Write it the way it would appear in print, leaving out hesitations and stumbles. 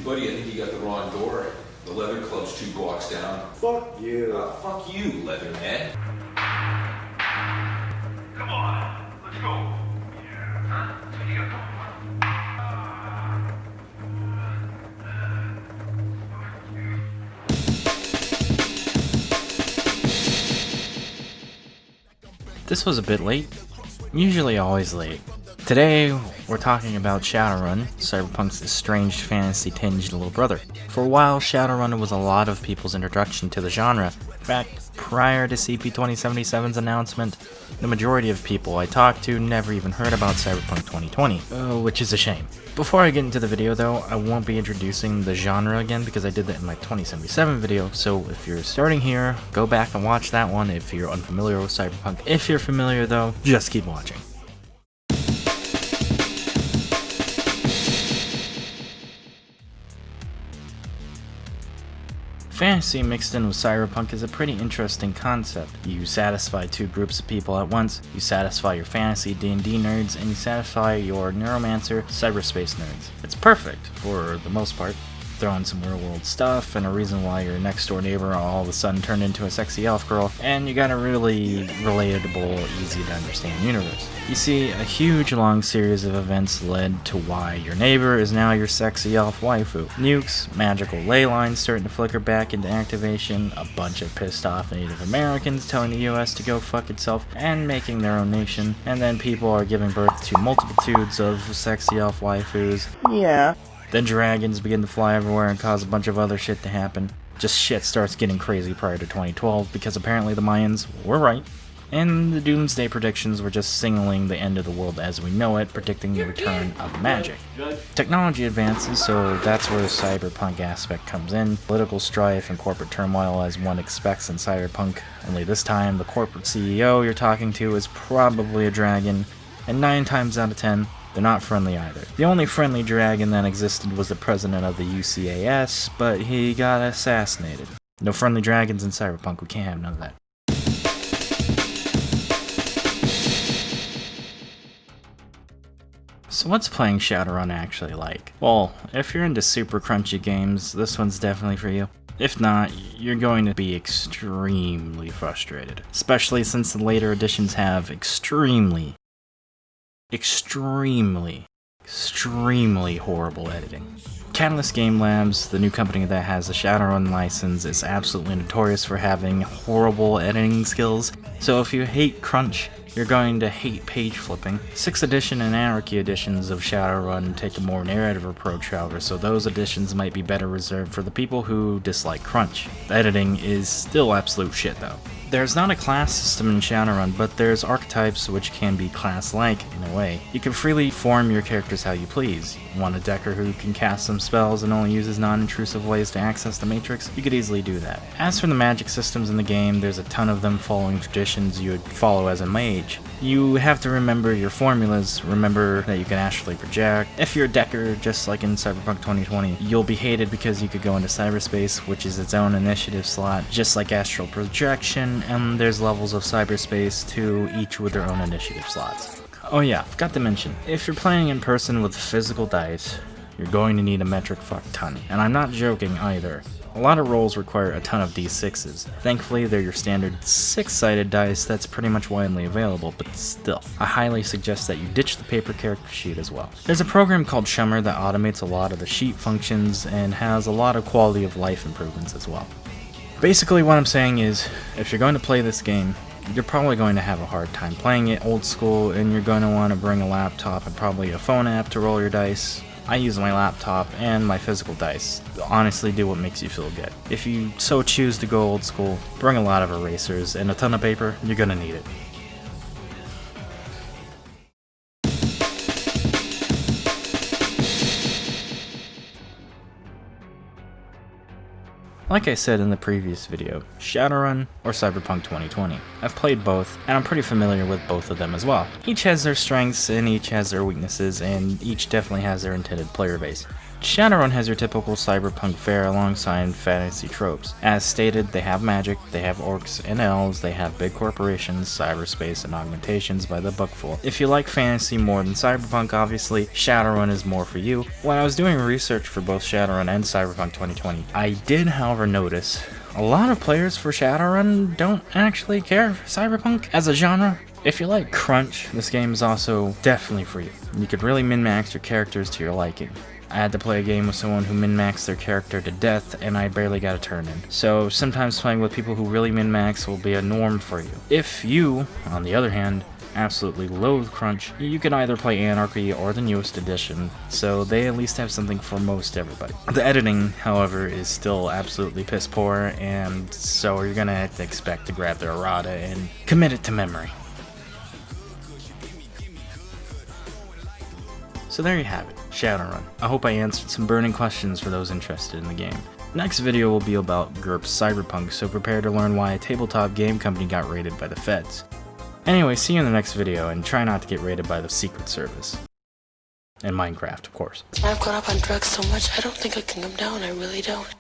Buddy, I think you got the wrong door. The leather club's 2 blocks down. Fuck you. Fuck you, Leatherman. Come on, let's go. Yeah. Huh? Yeah, come on. This was a bit late. Usually always late. Today, we're talking about Shadowrun, Cyberpunk's estranged fantasy-tinged little brother. For a while, Shadowrun was a lot of people's introduction to the genre. In fact, prior to CP2077's announcement, the majority of people I talked to never even heard about Cyberpunk 2020, which is a shame. Before I get into the video though, I won't be introducing the genre again because I did that in my 2077 video, so if you're starting here, go back and watch that one if you're unfamiliar with Cyberpunk. If you're familiar though, just keep watching. Fantasy mixed in with cyberpunk is a pretty interesting concept. You satisfy 2 groups of people at once. You satisfy your fantasy D&D nerds, and you satisfy your neuromancer cyberspace nerds. It's perfect, for the most part. Throw in some real world stuff, and a reason why your next door neighbor all of a sudden turned into a sexy elf girl, and you got a really relatable, easy to understand universe. You see, a huge long series of events led to why your neighbor is now your sexy elf waifu. Nukes, magical ley lines starting to flicker back into activation, a bunch of pissed off Native Americans telling the US to go fuck itself and making their own nation, and then people are giving birth to multitudes of sexy elf waifus. Yeah. Then dragons begin to fly everywhere and cause a bunch of other shit to happen. Just shit starts getting crazy prior to 2012 because apparently the Mayans were right. And the doomsday predictions were just signaling the end of the world as we know it, predicting the return of magic. Technology advances, so that's where the cyberpunk aspect comes in. Political strife and corporate turmoil as one expects in cyberpunk, only this time the corporate CEO you're talking to is probably a dragon, and 9 times out of 10, they're not friendly either. The only friendly dragon that existed was the president of the UCAS, but he got assassinated. No friendly dragons in Cyberpunk, we can't have none of that. So what's playing Shadowrun actually like? Well, if you're into super crunchy games, this one's definitely for you. If not, you're going to be extremely frustrated. Especially since the later editions have extremely horrible editing. Catalyst Game Labs, the new company that has the Shadowrun license, is absolutely notorious for having horrible editing skills, so if you hate crunch, you're going to hate page flipping. 6th edition and Anarchy editions of Shadowrun take a more narrative approach, however, so those editions might be better reserved for the people who dislike crunch. The editing is still absolute shit though. There's not a class system in Shadowrun, but there's archetypes which can be class-like in a way. You can freely form your characters how you please. You want a decker who can cast some spells and only uses non-intrusive ways to access the Matrix? You could easily do that. As for the magic systems in the game, there's a ton of them following traditions you would follow as a mage. You have to remember your formulas, remember that you can astrally project. If you're a decker, just like in Cyberpunk 2020, you'll be hated because you could go into cyberspace, which is its own initiative slot, just like astral projection, and there's levels of cyberspace too, each with their own initiative slots. Oh yeah, forgot to mention, if you're playing in person with physical dice, you're going to need a metric fuck ton, and I'm not joking either. A lot of rolls require a ton of d6s. Thankfully, they're your standard 6-sided dice that's pretty much widely available, but still, I highly suggest that you ditch the paper character sheet as well. There's a program called Shummer that automates a lot of the sheet functions and has a lot of quality of life improvements as well. Basically what I'm saying is, if you're going to play this game, you're probably going to have a hard time playing it old school, and you're going to want to bring a laptop and probably a phone app to roll your dice. I use my laptop and my physical dice. Honestly, do what makes you feel good. If you so choose to go old school, bring a lot of erasers and a ton of paper, you're gonna need it. Like I said in the previous video, Shadowrun or Cyberpunk 2020. I've played both, and I'm pretty familiar with both of them as well. Each has their strengths and each has their weaknesses, and each definitely has their intended player base. Shadowrun has your typical cyberpunk fare alongside fantasy tropes. As stated, they have magic, they have orcs and elves, they have big corporations, cyberspace, and augmentations by the buckful. If you like fantasy more than cyberpunk, obviously, Shadowrun is more for you. When I was doing research for both Shadowrun and Cyberpunk 2020, I did, however, notice a lot of players for Shadowrun don't actually care for cyberpunk as a genre. If you like crunch, this game is also definitely for you. You could really min-max your characters to your liking. I had to play a game with someone who min-maxed their character to death, and I barely got a turn in. So sometimes playing with people who really min-max will be a norm for you. If you, on the other hand, absolutely loathe crunch, you can either play Anarchy or the newest edition, so they at least have something for most everybody. The editing, however, is still absolutely piss poor, and so you're gonna have to expect to grab their errata and commit it to memory. So there you have it, Shadowrun. I hope I answered some burning questions for those interested in the game. Next video will be about GURPS Cyberpunk, so prepare to learn why a tabletop game company got raided by the feds. Anyway, see you in the next video, and try not to get raided by the Secret Service. And Minecraft, of course. I've gone up on drugs so much, I don't think I can come down, I really don't.